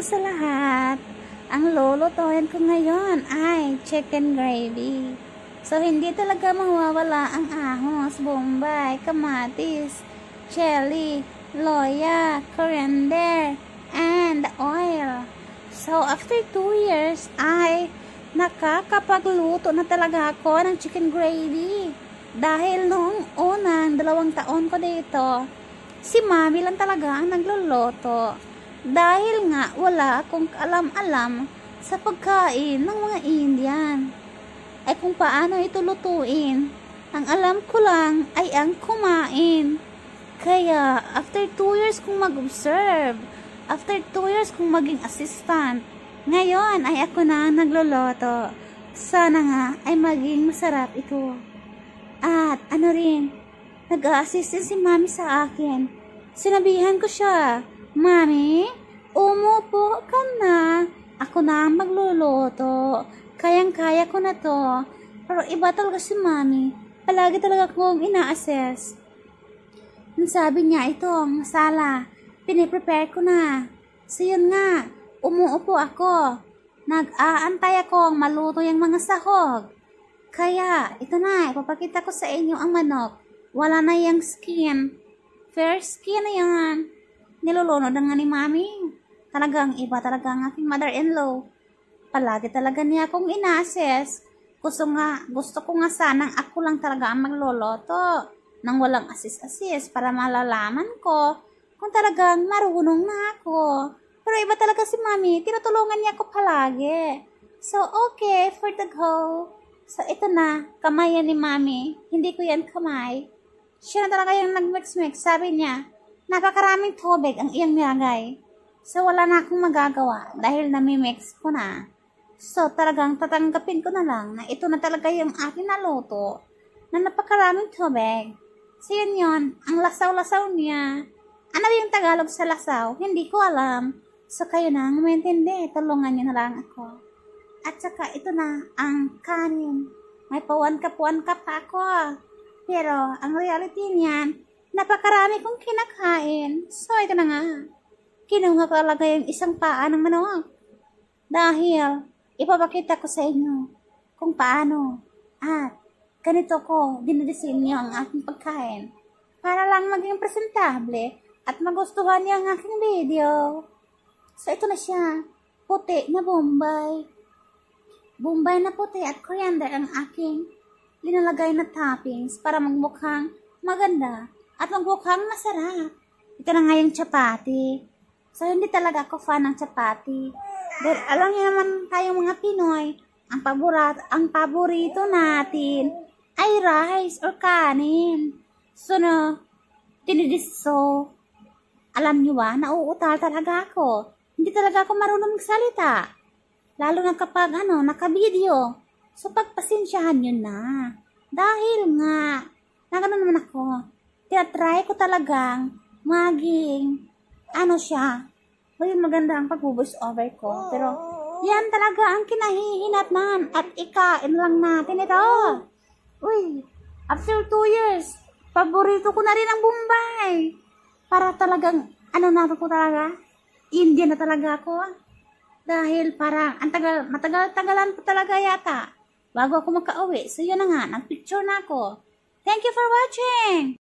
sa lahat. Ang lulutuin ko ngayon ay chicken gravy. So, hindi talaga mawawala ang ahos, bombay, kamatis, chili, loya, coriander, and oil. So, after 2 years ay nakakapagluto na talaga ako ng chicken gravy. Dahil noong unang 2 taon ko dito, si Mami lang talaga ang nagluluto. Dahil nga wala akong alam-alam sa pagkain ng mga Indian. Ay kung paano ito lutuin. Ang alam ko lang ay ang kumain. Kaya after 2 years kong mag-observe, after 2 years kong maging assistant, ngayon ay ako na ang nagluluto. Sana nga ay maging masarap ito. At ano rin, nag-a-assist din si Mami sa akin. Sinabihan ko siya, Mami, umupo ka na. Ako na ang magluluto. Kayang-kaya ko na to. Pero iba talaga si Mami. Palagi talaga kong ina-assess. Nung sabi niya, ito, masala. Piniprepare ko na. So yun nga, umuupo ako. Nag-aantay akong maluto yung mga sahog. Kaya, ito na, ipapakita ko sa inyo ang manok. Wala na yung skin. Fair skin na yan. Nilulunod na nga ni Mami. Talagang iba talaga ang aking mother-in-law. Palagi talaga niya akong ina-assess. Gusto ko nga sanang ako lang talaga ang magluluto. Nang walang assist-assist para malalaman ko kung talagang marunong na ako. Pero iba talaga si Mami. Tinutulungan niya ako palagi. So, okay, for the go. So, ito na. Kamay yan ni Mami. Hindi ko yan kamay. Siya na talaga yung nag-mix-mix. Sabi niya, napakaraming tubig ang iyang nilagay. So, wala na akong magagawa dahil nami-mix ko na. So, talagang tatanggapin ko na lang na ito na talaga yung aking naluto na napakaraming tubig. So, yun. Ang lasaw-lasaw niya. Ano yung Tagalog sa lasaw? Hindi ko alam. So, kayo na ang maintindihan. Tulungan niyo na lang ako. At saka, ito na ang kanin. May pa-1 cup pa ako. Pero, ang reality niyan, napakarami kong kinakain. So, ito na nga. Kinuha ko talaga yung isang paa ng manok. Dahil, ipapakita ko sa inyo kung paano. At, ganito ko, dinidisenyo ang aking pagkain. Para lang maging presentable at magustuhan niya ang aking video. So, ito na siya. Puti na bombay. Bombay na puti at coriander ang aking linalagay na toppings para magmukhang maganda at magmukhang masarap. Ito na nga yung chapati. So, hindi talaga ako fan ng chapati. Dahil alam niyo naman tayong mga Pinoy, ang paborito natin ay rice or kanin. So, alam niyo ba, nauutal talaga ako. Hindi talaga ako marunong magsalita. Lalo na kapag, naka-video. So, pagpasensyahan nyo na. Dahil nga, nagano naman ako, tinatry ko talagang maging, maging maganda ang pag-voice over ko. Pero, yan talaga ang kinahihinatnan at ikain lang natin ito. Uy, after 2 years, paborito ko na rin ang Bombay. Para talagang, Indian na talaga ako. Dahil parang, matagal-tagalan pa talaga yata bago ako makauwi. So, yun na nga, nagpicture na ako. Thank you for watching!